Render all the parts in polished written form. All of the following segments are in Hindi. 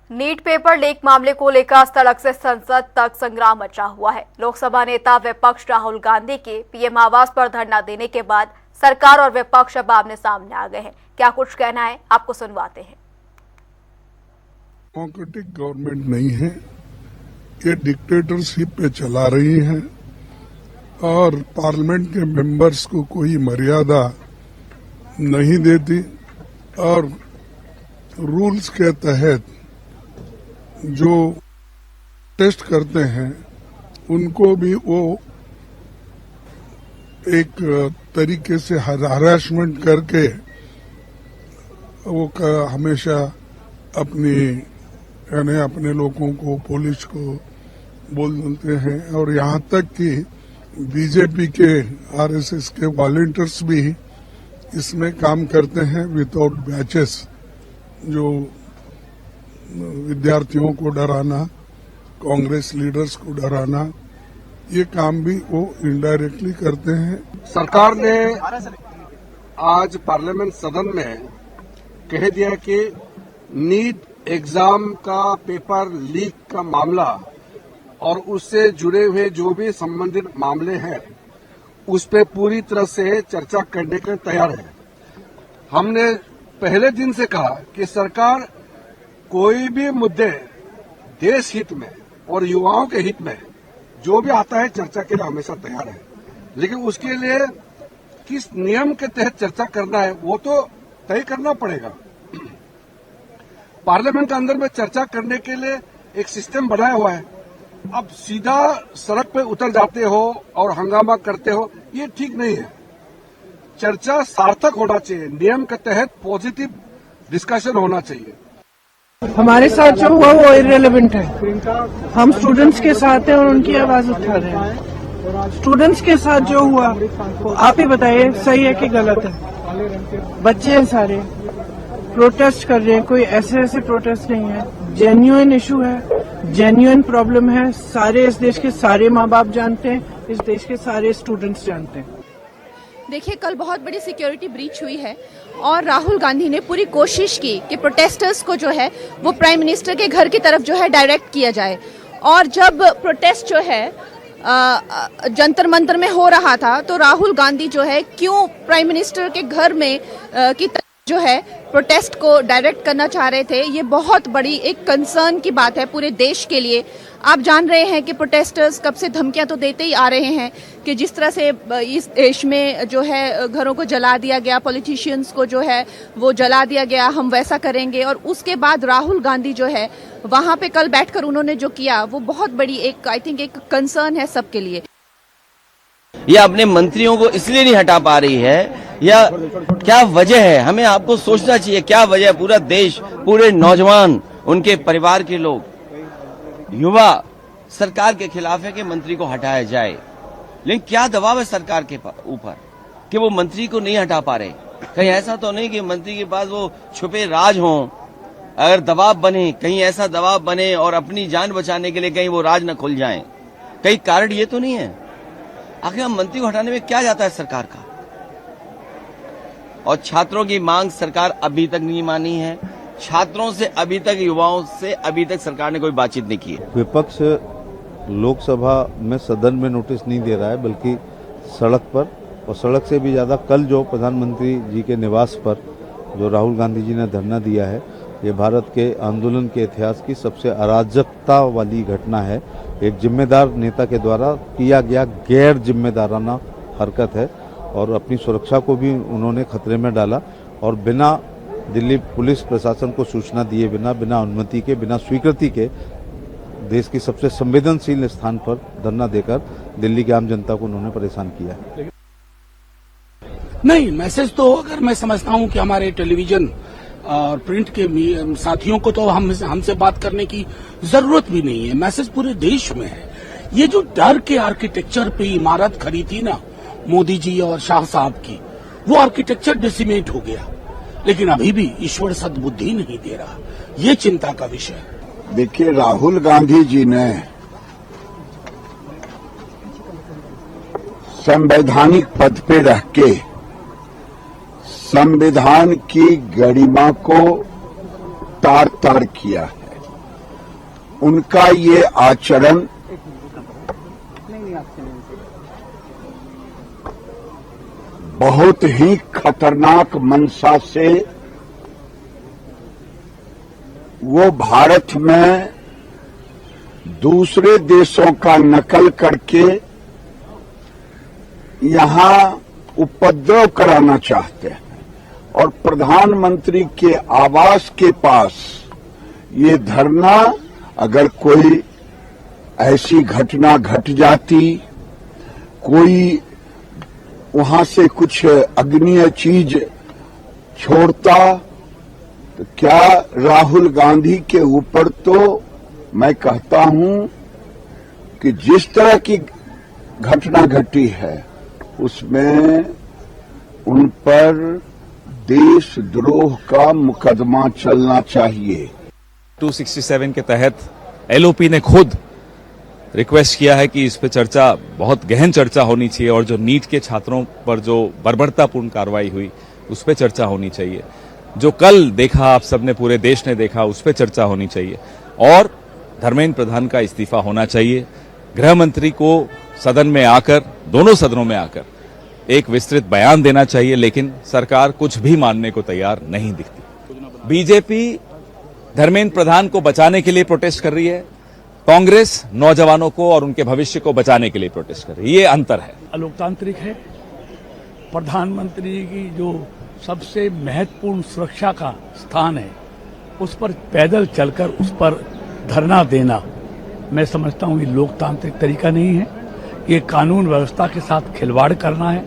नीट पेपर लीक मामले को लेकर सड़क से संसद तक संग्राम मचा हुआ है। लोकसभा नेता विपक्ष राहुल गांधी के पीएम आवास पर धरना देने के बाद सरकार और विपक्ष अब आमने सामने आ गए हैं। क्या कुछ कहना है, आपको सुनवाते हैं। डेमोक्रेटिक गवर्नमेंट नहीं है, ये डिक्टेटरशिप पे चला रही है और पार्लियामेंट के मेंबर्स को कोई मर्यादा नहीं देती और रूल्स के तहत जो टेस्ट करते हैं उनको भी वो एक तरीके से हरासमेंट करके वो हमेशा अपने लोगों को, पुलिस को बोल देते हैं और यहाँ तक कि बीजेपी के आरएसएस के वॉलंटियर्स भी इसमें काम करते हैं विदाउट बैचेस, जो विद्यार्थियों को डराना, कांग्रेस लीडर्स को डराना, ये काम भी वो इनडायरेक्टली करते हैं। सरकार ने आज पार्लियामेंट सदन में कह दिया कि नीट एग्जाम का पेपर लीक का मामला और उससे जुड़े हुए जो भी संबंधित मामले हैं उस पे पूरी तरह से चर्चा करने के तैयार है। हमने पहले दिन से कहा कि सरकार कोई भी मुद्दे देश हित में और युवाओं के हित में जो भी आता है चर्चा के लिए हमेशा तैयार है, लेकिन उसके लिए किस नियम के तहत चर्चा करना है वो तो तय करना पड़ेगा। पार्लियामेंट के अंदर में चर्चा करने के लिए एक सिस्टम बनाया हुआ है। अब सीधा सड़क पे उतर जाते हो और हंगामा करते हो, ये ठीक नहीं है। चर्चा सार्थक होना चाहिए, नियम के तहत पॉजिटिव डिस्कशन होना चाहिए। हमारे साथ जो हुआ वो इररिलेवेंट है। हम स्टूडेंट्स के साथ हैं और उनकी आवाज उठा रहे हैं। स्टूडेंट्स के साथ जो हुआ वो आप ही बताइए, सही है कि गलत है? बच्चे हैं सारे, प्रोटेस्ट कर रहे हैं, कोई ऐसे प्रोटेस्ट नहीं है। जेन्युइन इशू है, जेन्युइन प्रॉब्लम है। सारे इस देश के सारे माँ बाप जानते हैं, इस देश के सारे स्टूडेंट्स जानते हैं। देखिए, कल बहुत बड़ी सिक्योरिटी ब्रीच हुई है और राहुल गांधी ने पूरी कोशिश की कि प्रोटेस्टर्स को जो है वो प्राइम मिनिस्टर के घर की तरफ जो है डायरेक्ट किया जाए। और जब प्रोटेस्ट जो है जंतर मंतर में हो रहा था तो राहुल गांधी जो है क्यों प्राइम मिनिस्टर के घर में की तरफ जो है प्रोटेस्ट को डायरेक्ट करना चाह रहे थे, ये बहुत बड़ी एक कंसर्न की बात है पूरे देश के लिए। आप जान रहे हैं कि प्रोटेस्टर्स कब से धमकियां तो देते ही आ रहे हैं कि जिस तरह से इस देश में जो है घरों को जला दिया गया, पॉलिटिशियंस को जो है वो जला दिया गया, हम वैसा करेंगे। और उसके बाद राहुल गांधी जो है वहां पे कल बैठकर उन्होंने जो किया वो बहुत बड़ी एक आई थिंक एक कंसर्न है सबके लिए। या अपने मंत्रियों को इसलिए नहीं हटा पा रही है, या क्या वजह है? हमें आपको सोचना चाहिए क्या वजह है। पूरा देश, पूरे नौजवान, उनके परिवार के लोग, युवा सरकार के खिलाफ है कि मंत्री को हटाया जाए, लेकिन क्या दबाव है सरकार के ऊपर कि वो मंत्री को नहीं हटा पा रहे? कहीं ऐसा तो नहीं कि मंत्री के पास वो छुपे राज हों? अगर दबाव बने, कहीं ऐसा दबाव बने और अपनी जान बचाने के लिए कहीं वो राज न खुल जाएं, कहीं कारण ये तो नहीं है? आखिर हम मंत्री को हटाने में क्या जाता है सरकार का? और छात्रों की मांग सरकार अभी तक नहीं मानी है। छात्रों से अभी तक, युवाओं से अभी तक सरकार ने कोई बातचीत नहीं की है। विपक्ष लोकसभा में सदन में नोटिस नहीं दे रहा है, बल्कि सड़क पर, और सड़क से भी ज्यादा कल जो प्रधानमंत्री जी के निवास पर जो राहुल गांधी जी ने धरना दिया है, ये भारत के आंदोलन के इतिहास की सबसे अराजकता वाली घटना है। एक जिम्मेदार नेता के द्वारा किया गया गैर जिम्मेदाराना हरकत है और अपनी सुरक्षा को भी उन्होंने खतरे में डाला और बिना दिल्ली पुलिस प्रशासन को सूचना दिए बिना, बिना अनुमति के, बिना स्वीकृति के देश की सबसे संवेदनशील स्थान पर धरना देकर दिल्ली की आम जनता को उन्होंने परेशान किया है। नहीं, मैसेज तो अगर मैं समझता हूं कि हमारे टेलीविजन और प्रिंट के साथियों को तो हमसे बात करने की जरूरत भी नहीं है। मैसेज पूरे देश में है। ये जो डर के आर्किटेक्चर पे इमारत खड़ी थी ना मोदी जी और शाह साहब की, वो आर्किटेक्चर डिसिमेट हो गया, लेकिन अभी भी ईश्वर सद्बुद्धि नहीं दे रहा। ये चिंता का विषय है। देखिए, राहुल गांधी जी ने संवैधानिक पद पे रह के संविधान की गरिमा को तार तार किया है। उनका ये आचरण बहुत ही खतरनाक मंशा से वो भारत में दूसरे देशों का नकल करके यहां उपद्रव कराना चाहते हैं और प्रधानमंत्री के आवास के पास ये धरना, अगर कोई ऐसी घटना घट जाती, कोई वहां से कुछ अग्निय चीज छोड़ता, तो क्या राहुल गांधी के ऊपर तो मैं कहता हूं कि जिस तरह की घटना घटी है उसमें उन पर देशद्रोह का मुकदमा चलना चाहिए। 267 के तहत एलओपी ने खुद रिक्वेस्ट किया है कि इस पे चर्चा, बहुत गहन चर्चा होनी चाहिए और जो नीट के छात्रों पर जो बर्बरतापूर्ण कार्रवाई हुई उस पे चर्चा होनी चाहिए। जो कल देखा आप सबने, पूरे देश ने देखा, उस पे चर्चा होनी चाहिए और धर्मेंद्र प्रधान का इस्तीफा होना चाहिए। गृह मंत्री को सदन में आकर, दोनों सदनों में आकर एक विस्तृत बयान देना चाहिए, लेकिन सरकार कुछ भी मानने को तैयार नहीं दिखती। बीजेपी धर्मेंद्र प्रधान को बचाने के लिए प्रोटेस्ट कर रही है, कांग्रेस नौजवानों को और उनके भविष्य को बचाने के लिए प्रोटेस्ट कर रही है। ये अंतर है। अलोकतांत्रिक है। प्रधानमंत्री जी की जो सबसे महत्वपूर्ण सुरक्षा का स्थान है, उस पर पैदल चलकर उस पर धरना देना, मैं समझता हूं ये लोकतांत्रिक तरीका नहीं है। ये कानून व्यवस्था के साथ खिलवाड़ करना है।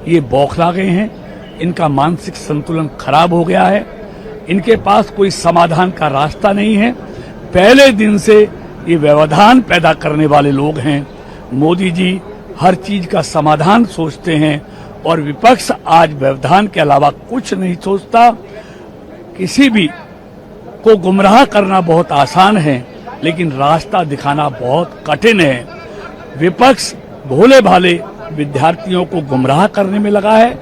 ये बौखला गए हैं, इनका मानसिक संतुलन खराब हो गया है, इनके पास कोई समाधान का रास्ता नहीं है। पहले दिन से ये व्यवधान पैदा करने वाले लोग हैं। मोदी जी हर चीज का समाधान सोचते हैं और विपक्ष आज व्यवधान के अलावा कुछ नहीं सोचता। किसी भी को गुमराह करना बहुत आसान है, लेकिन रास्ता दिखाना बहुत कठिन है। विपक्ष भोले भाले विद्यार्थियों को गुमराह करने में लगा है।